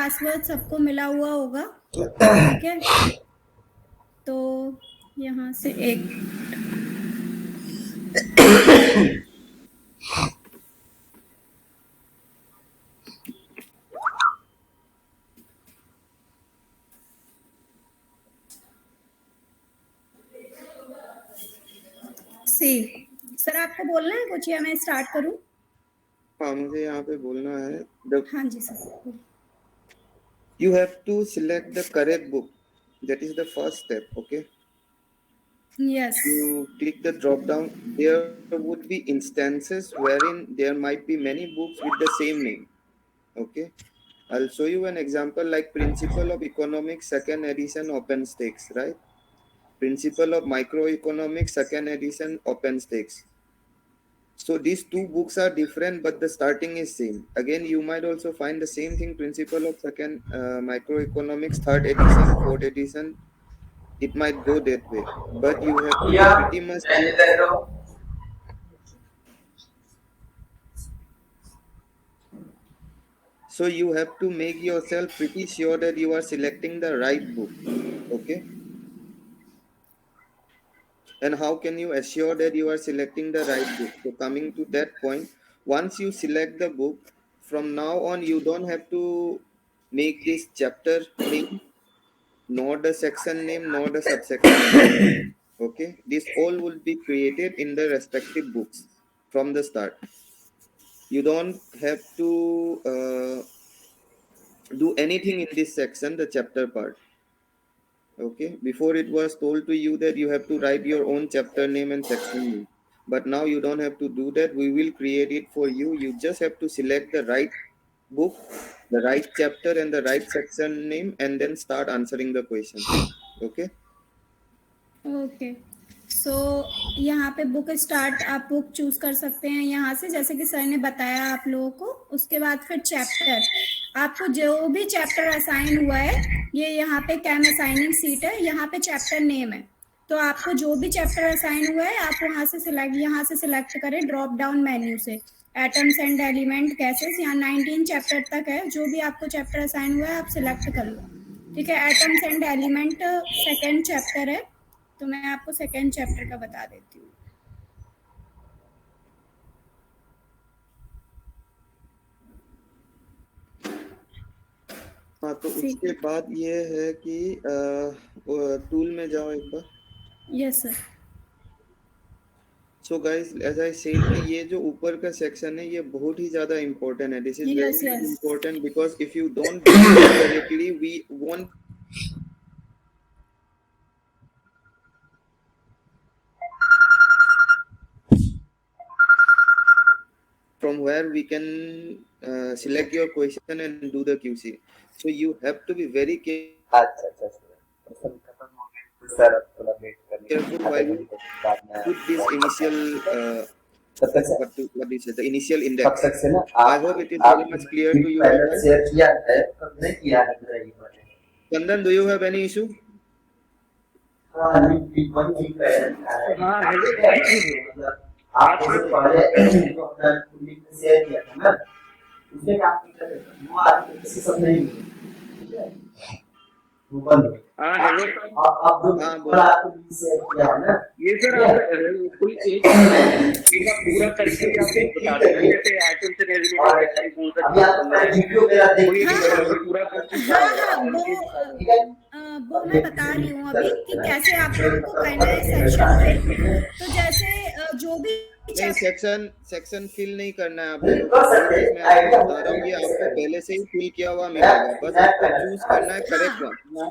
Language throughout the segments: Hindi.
पासवर्ड सबको मिला हुआ होगा, ठीक है। तो यहाँ से एक सी सर आपको बोलना है कुछ या मैं स्टार्ट करूं? हाँ, मुझे यहाँ पे बोलना है हाँ जी sir. you have to select the correct book. That is the first step. Okay, yes you click the drop down. There would be instances wherein there might be many books with the same name. Okay, I'll show you an example like Principle of Economics second edition OpenStakes, right? Principle of Microeconomics second edition OpenStakes. So these two books are different, but the starting is same. Again, you might also find the same thing, Principle of second Microeconomics third edition, fourth edition. It might go that way, but you have to be pretty much. So you have to make yourself pretty sure that you are selecting the right book. Okay. And how can you assure that you are selecting the right book? So coming to that point, once you select the book, from now on you don't have to make this chapter name, nor the section name, nor the subsection name. Okay, this all will be created in the respective books from the start. You don't have to do anything in this section, the chapter part. Okay, before it was told to you that you have to write your own chapter name and section name, but now you don't have to do that. We will create it for you. You just have to select the right book, the right chapter and the right section name, and then start answering the question. Okay, okay. So यहाँ पे बुक स्टार्ट आप बुक चूज कर सकते हैं यहाँ से, जैसे कि सर ने बताया आप लोगों को। उसके बाद फिर चैप्टर, आपको जो भी चैप्टर असाइन हुआ है, ये यहाँ पे कैम असाइनिंग सीट है, यहाँ पे चैप्टर नेम है। तो आपको जो भी चैप्टर असाइन हुआ है आप वहाँ से सिलेक्ट करें ड्रॉप डाउन मेन्यू से। एटम्स एंड एलिमेंट गैसेस, यहाँ 19 चैप्टर तक है। जो भी आपको चैप्टर असाइन हुआ है आप सिलेक्ट कर लो, ठीक है। Atoms and element second chapter है, तो मैं आपको सेकेंड चैप्टर का बता देती हूँ। हाँ, तो उसके बाद ये है कि टूल में जाओ एक बार। Yes sir. So guys, as I said कि ये जो ऊपर का सेक्शन है ये बहुत ही ज्यादा इम्पोर्टेंट है। This is very important because if you don't do it correctly we won't from where we can select your question and do the QC. So you have to be very careful while you put this initial what is it, the initial index. I hope it is very much clear to you. Chandan, do you have any issue? आप पहले अपना लिंक शेयर किया था ना, उसमें काम वो आदमी किसी सब नहीं वो बंद हो गया। हेलो आप जो आपको लिंक शेयर किया है ना, ये सर कोई एक पूरा करके आपको बता दें जैसे आइटम से रिलेटेड अभी आप वीडियो मेरा देखिए पूरा वो मैं बता रही हूँ अभी कि कैसे आप लोगों को करना है सेक्शन फिल। तो जैसे जो भी सेक्शन फिल नहीं करना है आप लोगों को, मैं आपको बता रहा हूँ ये आपको पहले से ही फिल किया हुआ मिलेगा, बस आपको चूज करना है करेक्ट वन।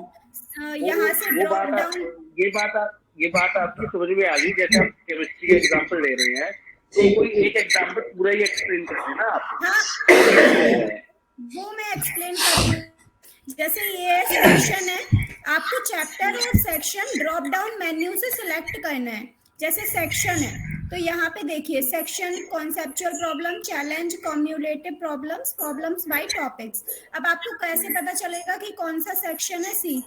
यहाँ से ड्रॉप डाउन, ये बात आपकी समझ में आ गई। जैसे आप केमिस्ट्री का एग्जांपल ले रहे हैं, तो कोई एक एग्जांपल पूरा ही एक्सप्लेन करना है ना आप। हाँ, वो मैं एक्सप्लेन कर रही हूँ। जैसे ये सेक्शन है, आपको चैप्टर और सेक्शन ड्रॉप डाउन मेन्यू से सिलेक्ट करना है। जैसे सेक्शन है तो यहाँ पे देखिए section conceptual problem, challenge, cumulative problems, problems bye topics. अब आपको कैसे पता चलेगा कि कौन सा सेक्शन है? सी,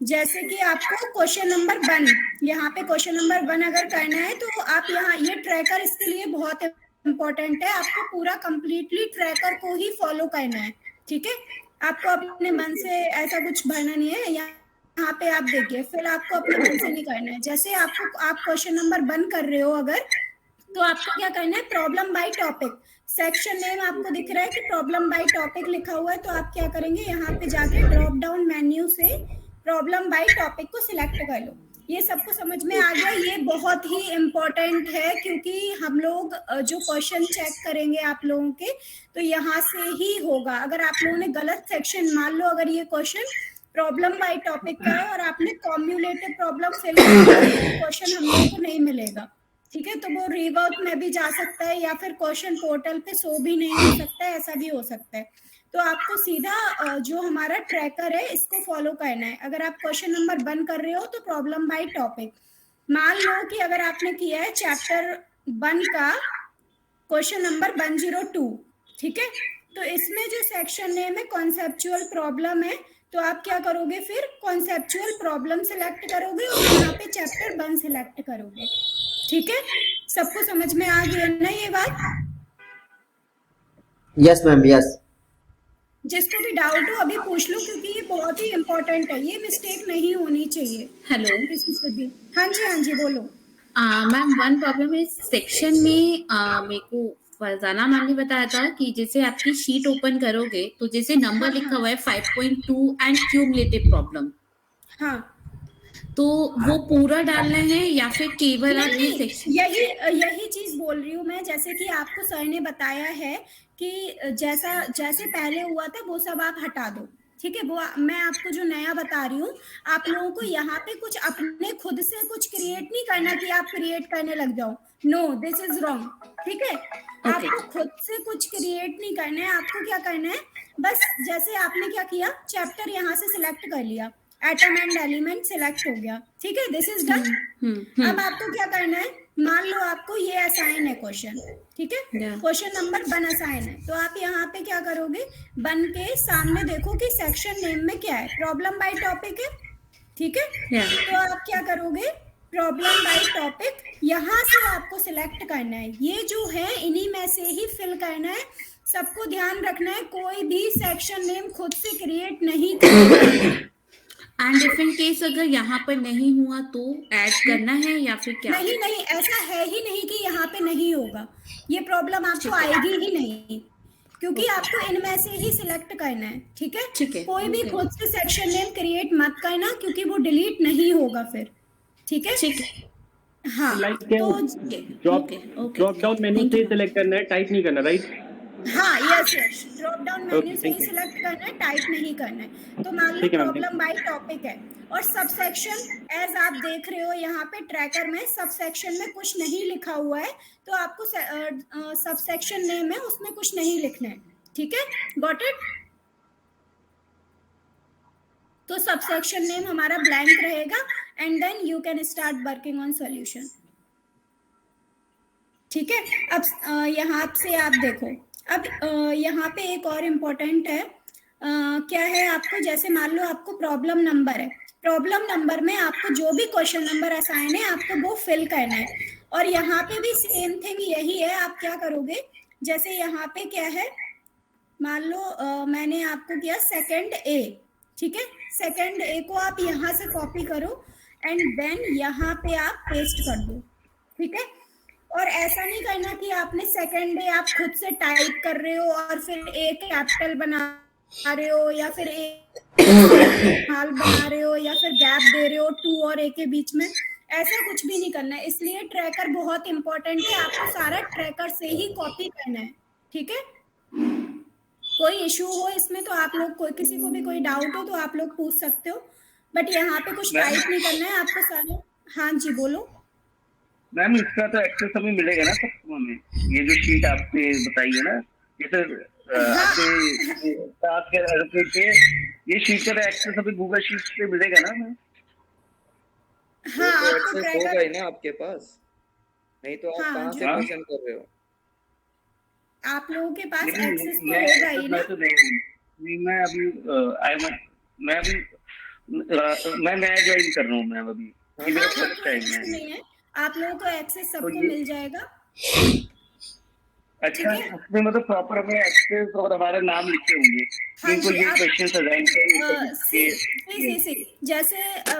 जैसे कि आपको क्वेश्चन नंबर 1, यहाँ पे क्वेश्चन नंबर 1 अगर करना है तो आप यहाँ ये ट्रैकर इसके लिए बहुत इम्पोर्टेंट है, आपको पूरा कंप्लीटली ट्रैकर को ही फॉलो करना है, ठीक है। आपको अपने मन से ऐसा कुछ भरना नहीं है। यहाँ पे आप देखिए, फिर आपको अपने मन से नहीं करना है। जैसे आप क्वेश्चन नंबर 1 कर रहे हो अगर, तो आपको क्या करना है, problem by topic, section name आपको दिख रहा है कि प्रॉब्लम बाय टॉपिक लिखा हुआ है, तो आप क्या करेंगे, यहाँ पे जाके ड्रॉप डाउन मेन्यू से प्रॉब्लम बाय टॉपिक को सिलेक्ट कर लो। ये सबको समझ में आ गया? ये बहुत ही इम्पोर्टेंट है, क्योंकि हम लोग जो क्वेश्चन चेक करेंगे आप लोगों के, तो यहाँ से ही होगा। अगर आप लोगों ने गलत सेक्शन, मान लो अगर ये क्वेश्चन प्रॉब्लम बाय टॉपिक का है और आपने कॉम्युलेटिव प्रॉब्लम फिल कर दिया, तो क्वेश्चन हम लोगों को नहीं मिलेगा। ठीक है, तो वो रीवर्क में भी जा सकता है, या फिर क्वेश्चन पोर्टल पे शो भी नहीं हो सकता है, ऐसा भी हो सकता है। तो आपको सीधा जो हमारा ट्रैकर है इसको फॉलो करना है। अगर आप क्वेश्चन नंबर 1 कर रहे हो तो प्रॉब्लम बाय टॉपिक, मान लो कि अगर आपने किया है चैप्टर 1 का क्वेश्चन नंबर 102, ठीक है, तो इसमें जो सेक्शन नेम है कॉन्सेप्चुअल प्रॉब्लम है, तो आप क्या करोगे, फिर कॉन्सेप्चुअल प्रॉब्लम सिलेक्ट करोगे और यहाँ पे चैप्टर 1 सिलेक्ट करोगे। ठीक है, सबको समझ में आ गया ना ये बात? Yes ma'am, yes. जिसको भी डाउट हो अभी पूछ लो, क्योंकि ये बहुत ही इम्पोर्टेंट है, ये मिस्टेक नहीं होनी चाहिए हेलो किसी से भी। हाँ जी बोलो। मैम, वन प्रॉब्लम है सेक्शन में। मेरे को फरजाना मैम ने बताया था कि जैसे आपकी शीट ओपन करोगे तो जैसे नंबर लिखा हुआ है 5.2 एंड क्यूमुलेटिव प्रॉब्लम, हाँ, तो वो पूरा डालना है या फिर केवल आप ये नहीं, सेक्शन? यही चीज बोल रही हूँ मैं। जैसे कि आपको सर ने बताया है कि जैसे पहले हुआ था वो सब आप हटा दो। ठीक है, वो मैं आपको जो नया बता रही हूँ, आप लोगों को यहाँ पे कुछ अपने खुद से कुछ क्रिएट नहीं करना कि आप क्रिएट करने लग जाओ। No, this is wrong. ठीक है, आपको खुद से कुछ क्रिएट नहीं करना है। आपको क्या करना है, बस जैसे आपने क्या किया, चैप्टर यहाँ से सिलेक्ट कर लिया, एटम एंड एलिमेंट सिलेक्ट हो गया। ठीक है, दिस इज डन। अब आपको क्या करना है, मान लो आपको ये असाइन है क्वेश्चन, ठीक है, क्वेश्चन नंबर 1 असाइन है, तो आप यहाँ पे क्या करोगे, 1 के सामने देखो कि सेक्शन नेम में क्या है, प्रॉब्लम बाय टॉपिक है। ठीक है, तो आप क्या करोगे, प्रॉब्लम बाय टॉपिक यहाँ से आपको सिलेक्ट करना है। ये जो है इन्हीं में से ही फिल करना है। सबको ध्यान रखना है, कोई भी सेक्शन नेम खुद से क्रिएट नहीं करना। एंड इफ इन केस अगर यहाँ पर नहीं हुआ तो ऐड करना है या फिर क्या? नहीं, ऐसा है ही नहीं कि यहाँ पे नहीं होगा। ये प्रॉब्लम आपको आएगी ही नहीं, क्योंकि आपको इनमें से ही सिलेक्ट करना है। ठीक है, कोई भी खुद से सेक्शन नेम क्रिएट मत करना, क्योंकि वो डिलीट नहीं होगा फिर। ठीक है, हाँ, ड्रॉप डाउन मेन्यू से सिलेक्ट करना है, टाइप नहीं करना, राइट? हाँ, यस, ड्रॉप डाउन मेन्यू से ही सिलेक्ट करना है, टाइप नहीं करना है। तो मान लो प्रॉब्लम बाय टॉपिक है और सबसेक्शन, एज आप देख रहे हो यहाँ पे ट्रैकर में सबसेक्शन में कुछ नहीं लिखा हुआ है, तो आपको सबसेक्शन नेम है उसमें कुछ नहीं लिखना है। ठीक है, गॉट इट? तो सबसेक्शन नेम हमारा ब्लैंक रहेगा and then you can start working on solution. ठीक है, अब यहाँ से आप देखो, अब यहाँ पे एक और इम्पोर्टेंट है, क्या है, आपको जैसे मान लो आपको प्रॉब्लम नंबर है, प्रॉब्लम नंबर में आपको जो भी क्वेश्चन नंबर असाइन है आपको वो फिल करना है। और यहाँ पे भी सेम थिंग यही है। आप क्या करोगे, जैसे यहाँ पे क्या है, मान लो मैंने आपको किया सेकंड ए, ठीक है, सेकंड ए को आप यहाँ से कॉपी करो एंड देन यहाँ पे आप पेस्ट कर दो। ठीक है, और ऐसा नहीं करना कि आपने सेकंड डे आप खुद से टाइप कर रहे हो और फिर ए कैपिटल बना रहे हो या फिर ए हाल बना रहे हो या फिर गैप दे रहे हो 2 और ए के बीच में, ऐसा कुछ भी नहीं करना है। इसलिए ट्रैकर बहुत इंपॉर्टेंट है, आपको सारा ट्रैकर से ही कॉपी करना है। ठीक है, कोई इशू हो इसमें तो आप लोग किसी को भी कोई डाउट हो तो आप लोग पूछ सकते हो, बट यहाँ पे कुछ टाइप नहीं करना है आपको सारे। हाँ जी बोलो मैम, इसका तो एक्सेस अभी मिलेगा ना सबको हमें? ये जो शीट आपने बताई है ना, ये तो ये शीट का एक्सेस अभी गूगल शीट पे मिलेगा ना? हाँ, तो एक्सेस होगा ही ना आपके पास, नहीं तो आप कहाँ से क्वेश्चन कर रहे हो? आप लोगों के पास एक्सेस तो होगा ही ना। मैं अभी मैं नया ज्वाइन कर रहा हूँ मैम, अभी ये मेरा फर्स्ट टाइम है। आप लोगों को एक्सेस सबको मिल जाएगा। अच्छा, उसमें मतलब प्रॉपर हमें एक्सेस और हमारा नाम लिखे होंगे। हाँ इनको जी, ये आप क्वेश्चन असाइन सी जैसे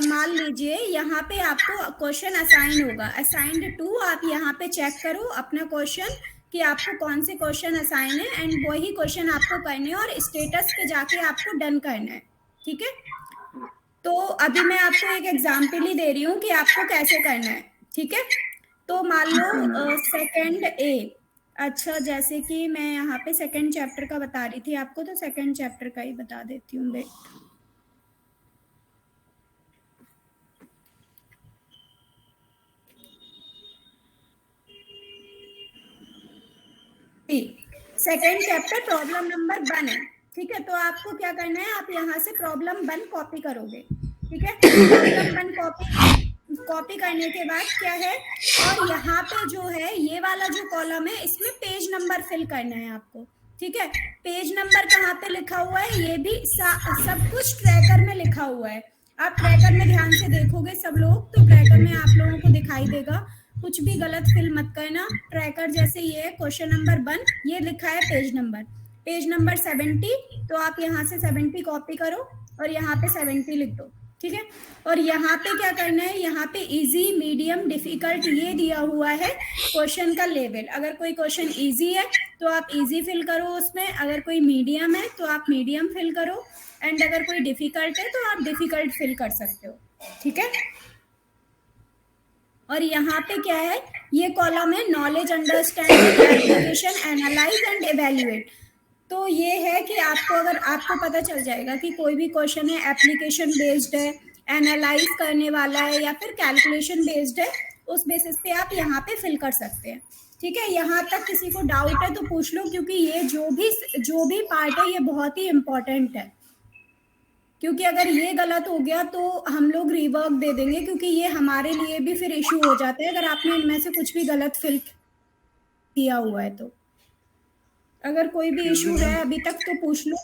मान लीजिए यहाँ पे आपको क्वेश्चन असाइन होगा, असाइंड टू, आप यहाँ पे चेक करो अपना क्वेश्चन कि आपको कौन से क्वेश्चन असाइन है एंड वही क्वेश्चन आपको करने हैं और स्टेटस पे जाके आपको डन करना है। ठीक है, तो अभी मैं आपको एक एग्जाम्पल ही दे रही हूँ कि आपको कैसे करना है। ठीक है, तो मान लो सेकंड ए, अच्छा जैसे कि मैं यहाँ पे सेकंड चैप्टर का बता रही थी आपको, तो सेकंड चैप्टर का ही बता देती हूँ। सेकेंड चैप्टर प्रॉब्लम नंबर 1 है। ठीक है, तो आपको क्या करना है, आप यहाँ से प्रॉब्लम 1 कॉपी करोगे। ठीक है, प्रॉब्लम 1 कॉपी करने के बाद क्या है, और यहाँ पे जो है ये वाला जो कॉलम है इसमें पेज नंबर फिल करना है आपको। ठीक है, पेज नंबर कहाँ पे लिखा हुआ है, ये भी सब कुछ ट्रैकर में लिखा हुआ है। आप ट्रैकर में ध्यान से देखोगे सब लोग, तो ट्रैकर में आप लोगों को दिखाई देगा, कुछ भी गलत फिल मत करना। ट्रैकर जैसे ये है क्वेश्चन नंबर 1, ये लिखा है पेज नंबर 70, तो आप यहाँ से 70 कॉपी करो और यहाँ पे 70 लिख दो। ठीक है, और यहाँ पे क्या करना है, यहाँ पे इजी, मीडियम, डिफिकल्ट ये दिया हुआ है क्वेश्चन का लेवल। अगर कोई क्वेश्चन इजी है तो आप इजी फिल करो उसमें, अगर कोई मीडियम है तो आप मीडियम फिल करो, एंड अगर कोई डिफिकल्ट है तो आप डिफिकल्ट फिल कर सकते हो। ठीक है, और यहाँ पे क्या है, ये कॉलम है knowledge, understanding, application, analyse and evaluate. तो ये है कि आपको, अगर आपको पता चल जाएगा कि कोई भी क्वेश्चन है एप्लीकेशन बेस्ड है, एनालाइज करने वाला है या फिर कैलकुलेशन बेस्ड है, उस बेसिस पे आप यहाँ पे फिल कर सकते हैं। ठीक है, यहाँ तक किसी को डाउट है तो पूछ लो, क्योंकि ये जो भी पार्ट है ये बहुत ही इम्पोर्टेंट है, क्योंकि अगर ये गलत हो गया तो हम लोग रीवर्क दे देंगे, क्योंकि ये हमारे लिए भी फिर इश्यू हो जाता है अगर आपने इनमें से कुछ भी गलत फिल किया हुआ है तो। अगर कोई भी इश्यू है अभी तक तो पूछ लो।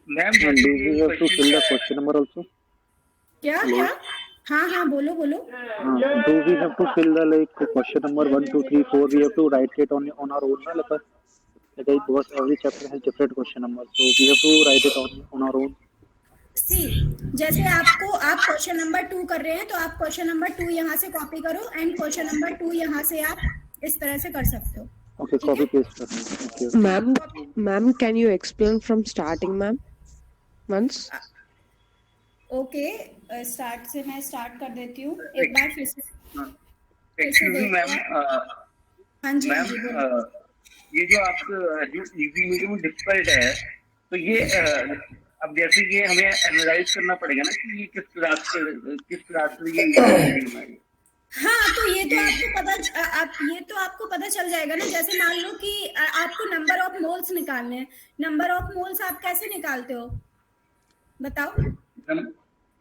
मैम, क्वेश्चन नंबर ऑल्सो क्या क्या, हाँ बोलो। do we have to fill the like question number 1 2 3 4 we have to write it on our own na, like because every chapter has different question number, so we have to write it on our own. सी जैसे आप क्वेश्चन नंबर 2 कर रहे हैं तो आप क्वेश्चन नंबर 2 यहाँ से कॉपी करो एंड क्वेश्चन नंबर 2 यहाँ से आप इस तरह से कर सकते हो। Okay, copy paste करना। Ma'am, can you explain from starting, ma'am? Once. Okay, start से मैं स्टार्ट कर देती हूँ एक बार फिर से। मैम, हाँ जी, ये जो आपका जो इजी मीडियम डिफिकल्ट है, तो ये अब जैसे ये हमें एनालाइज करना पड़ेगा ना कि ये किस क्लास से ये हाँ, तो ये तो आपको पता चल जाएगा ना। जैसे मान लो कि आपको नंबर ऑफ मोल्स निकालने हैं, नंबर ऑफ मोल्स आप कैसे निकालते हो बताओ।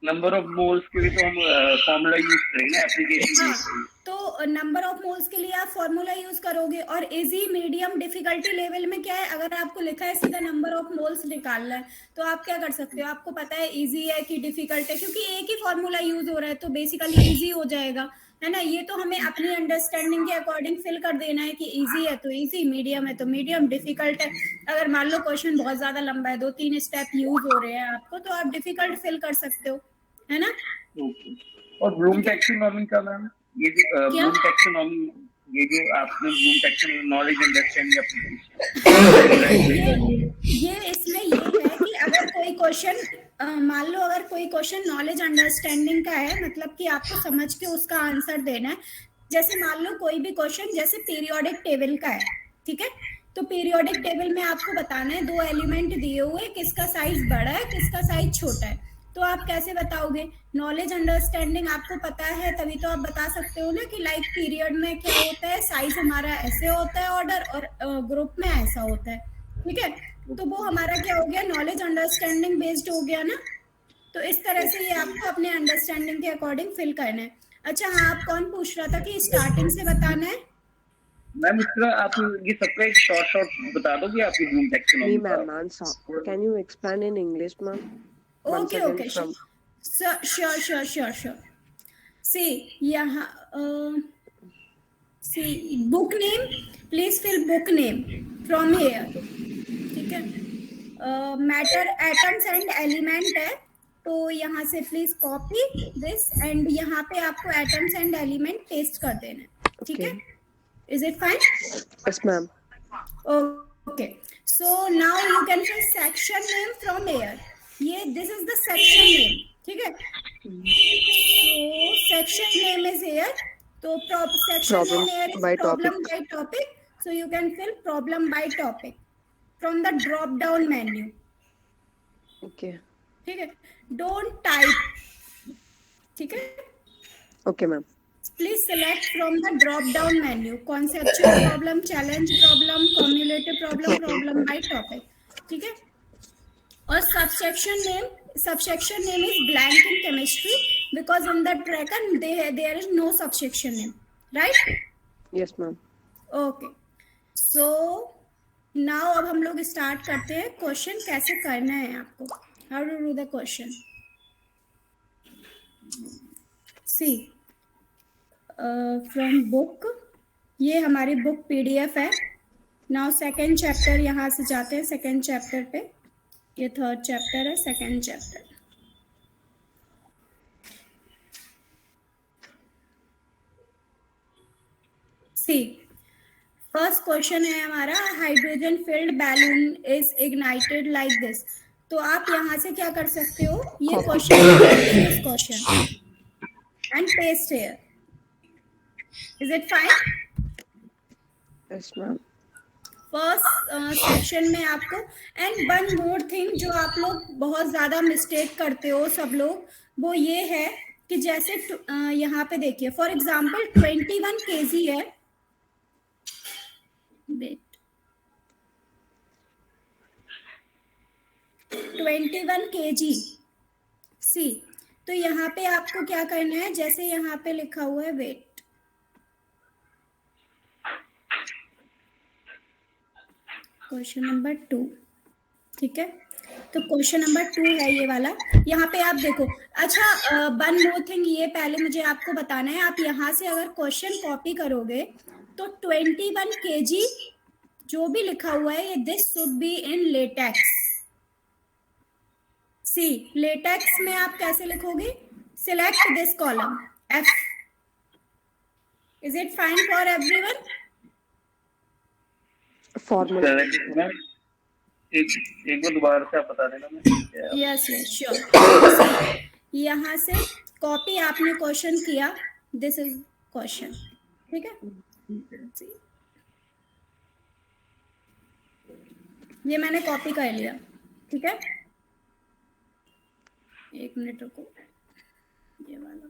नंबर ऑफ मोल्स के लिए तो हम फॉर्मूला यूज करेंगे एप्लीकेशन। हाँ, तो नंबर ऑफ मोल्स के लिए आप फॉर्मूला यूज करोगे। और इजी, मीडियम, डिफिकल्टी लेवल में क्या है, अगर आपको लिखा है सीधा नंबर ऑफ मोल्स निकालना है तो आप क्या कर सकते हो, आपको पता है इजी है कि डिफिकल्ट है, क्योंकि एक ही फॉर्मूला यूज हो रहा है तो बेसिकली इजी हो जाएगा, है ना। ये तो हमें अपनी अंडरस्टैंडिंग के अकॉर्डिंग फिल कर देना है कि इजी है तो इजी, मीडियम है तो मीडियम, डिफिकल्ट है अगर मान लो क्वेश्चन बहुत ज्यादा लंबा है, 2-3 स्टेप यूज हो रहे हैं आपको, तो आप डिफिकल्ट फिल कर सकते हो, है ना। और ब्लूम टैक्सोनॉमी का मैम, ये जो ब्लूम टैक्सोनॉमी, ये जो आपने ब्लूम टैक्सोनॉमी नॉलेज, अंडरस्टैंडिंग, ये इसमें ये है कि अगर कोई क्वेश्चन मान लो अगर कोई क्वेश्चन नॉलेज अंडरस्टैंडिंग का है, मतलब कि आपको समझ के उसका आंसर देना है। जैसे मान लो कोई भी क्वेश्चन जैसे पीरियोडिक टेबल का है, ठीक है, तो पीरियोडिक टेबल में आपको बताना है 2 एलिमेंट दिए हुए, किसका साइज बड़ा है किसका साइज छोटा है, तो आप कैसे बताओगे। नॉलेज अंडरस्टैंडिंग आपको पता है तभी तो आप बता सकते हो ना कि लाइक पीरियड में क्या होता है, साइज हमारा ऐसे होता है ऑर्डर, और ग्रुप में ऐसा होता है, ठीक है। तो वो हमारा क्या हो गया, नॉलेज अंडरस्टैंडिंग बेस्ड हो गया ना। तो इस तरह से ये आपको अपने अंडरस्टैंडिंग के अकॉर्डिंग फिल करना है। अच्छा हाँ, आप कौन पूछ रहा था कि स्टार्टिंग से बताना है। मैम इसका आप ये सबका एक शॉर्ट बता दो कि आपकी Bloom taxonomy Ma'am, can you explain in English, ma'am? Okay, sure. See, यहाँ See, book name, please fill book name from here. ठीक है. Matter, atoms and element है, तो यहाँ से प्लीज कॉपी दिस एंड यहाँ पे आपको एटम्स एंड एलिमेंट पेस्ट कर देना है. ठीक है. Is it fine? Yes, ma'am. Okay. So now you can fill section name from here. ये this is the section name. ठीक है. So section name is here. तो section Problem name here is by problem topic. by topic. So you can fill problem by topic from the drop down menu. Okay. ठीक है. Don't type. ठीक है. Okay, ma'am. Please select from the drop down menu. Conceptual problem, challenge problem, cumulative problem, problem by topic. ठीक है. और subsection name is blank in chemistry because in the tracker there is no subsection name, right? Yes, ma'am. Okay. So now अब हम लोग start करते हैं. क्वेश्चन कैसे करना है आपको. How to do the question? See. From book, ये हमारी बुक PDF है. नाउ सेकेंड चैप्टर यहाँ से जाते हैं. सेकेंड चैप्टर पे, ये थर्ड चैप्टर है. सेकेंड चैप्टर सी. फर्स्ट क्वेश्चन है हमारा, hydrogen field balloon is ignited like this. तो आप यहाँ से क्या कर सकते हो, ये question and paste here. Is it fine? Yes, ma'am. First section में आपको, एंड वन मोर थिंग जो आप लोग बहुत ज्यादा मिस्टेक करते हो सब लोग, वो ये है कि जैसे यहाँ पे देखिए फॉर एग्जांपल 21 kg है. वेट, 21 kg सी. तो यहाँ पे आपको क्या करना है, जैसे यहाँ पे लिखा हुआ है वेट, क्वेश्चन नंबर 2. ठीक है. तो क्वेश्चन नंबर 2 है ये वाला. यहाँ पे आप देखो. अच्छा, वन मोर थिंग, ये पहले मुझे आपको बताना है. आप यहाँ से अगर क्वेश्चन कॉपी करोगे तो 21 kg जो भी लिखा हुआ है, ये this should be in LaTeX. See, LaTeX में आप कैसे लिखोगे, select this column F. Is it fine for everyone? Formula. एक बार दोबारा से आप बता देना. Yes sure. यहाँ से कॉपी आपने क्वेश्चन किया, दिस इज क्वेश्चन. ठीक है. ये मैंने कॉपी कर लिया. ठीक है. एक मिनट रुको, ये वाला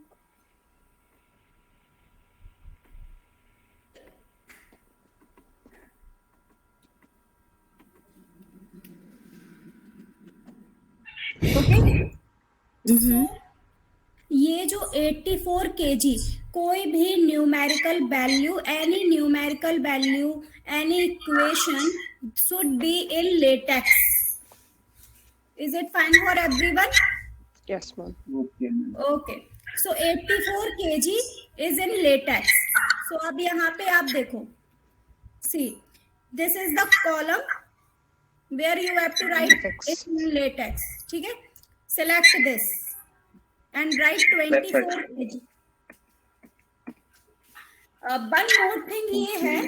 ओके. ये जो 84 kg, कोई भी numerical value, any numerical value, any equation should be in LaTeX. Is it fine for everyone? Yes, ma'am. Okay. So 84 kg is in LaTeX. So अब यहाँ पे आप देखो, see this is the column where you have to write in latex. ठीक है. Select this and write 24 kg. One more thing ये है,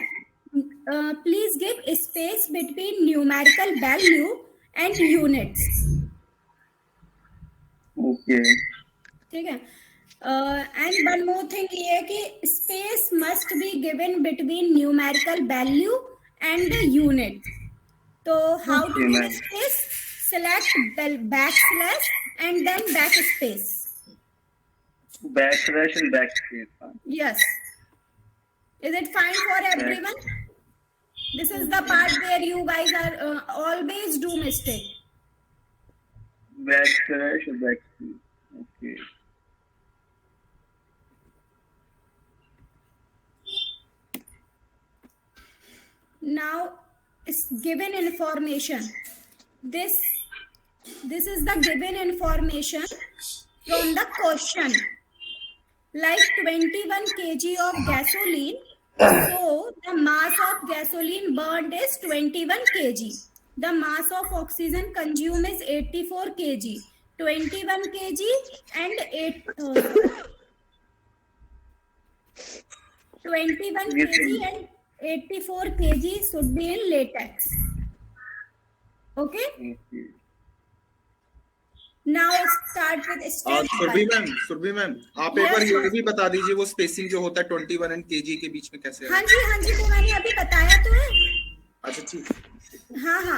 please give space between numerical value and units. Okay. ठीक है. And one more thing ये है कि space must be given between numerical value and the unit. So how to give space? Select backslash and then backspace. Backslash and backspace. Yes. Is it fine for everyone? This is the part where you guys are always do mistake. Backslash and backspace. Okay. Now it's given information. This is the given information from the question. Like 21 kg of gasoline So the mass of gasoline burned is 21 kg. The mass of oxygen consumed is 84 kg. 21 kg and 21 kg and 84 kg should be in latex. Okay. Now start with step Surabhi ma'am आप एक बार ये भी बता दीजिए वो स्पेसिंग जो होता है 21 एंड केजी के बीच में कैसे है? हाँ जी तो मैंने अभी बताया तो है। अच्छा ठीक। हाँ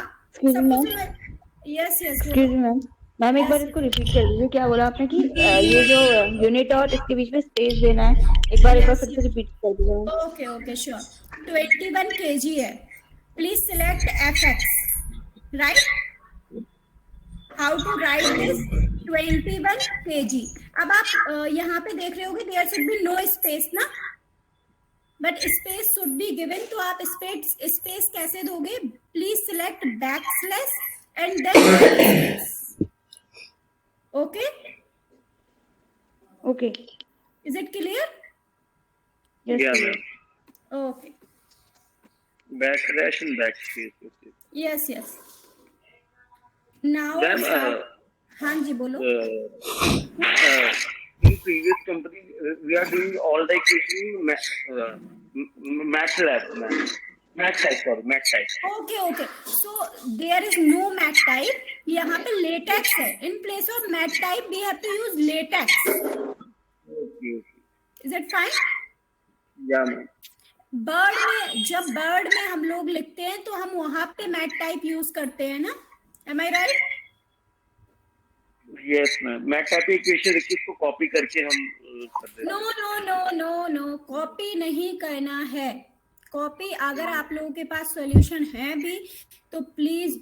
यस एक्सक्यूज मैम मैम एक बार इसको रिपीट कर दीजिए, क्या बोला आपने कि ये जो यूनिट और इसके बीच में स्पेस देना है, एक बार फिर से रिपीट कर दीजिए। Okay sure. 21 kg है, please select fx, right? How to write this 21 kg। अब आप यहाँ पे देख रहे होगे there should be no space ना, but space should be given. तो आप स्पेस कैसे दोगे? Please select backslash and then okay okay is it clear? Okay backslash and backspace. Yes now हाँ जी बोलो। In previous company we are doing all the equation math type. Okay so there is no math type, यहाँ पे लेटेक्स है। In place of math type we have to use LaTeX. Is it fine? Yeah ma'am. Word में हम लोग लिखते हैं तो हम वहां पे मैथ टाइप यूज करते हैं ना, am I right? Yes ma'am, math type equation लिख के उसको कॉपी करके हम कर देते हैं। नो कॉपी नहीं करना है। कॉपी अगर आप लोगों के पास सॉल्यूशन है भी तो प्लीज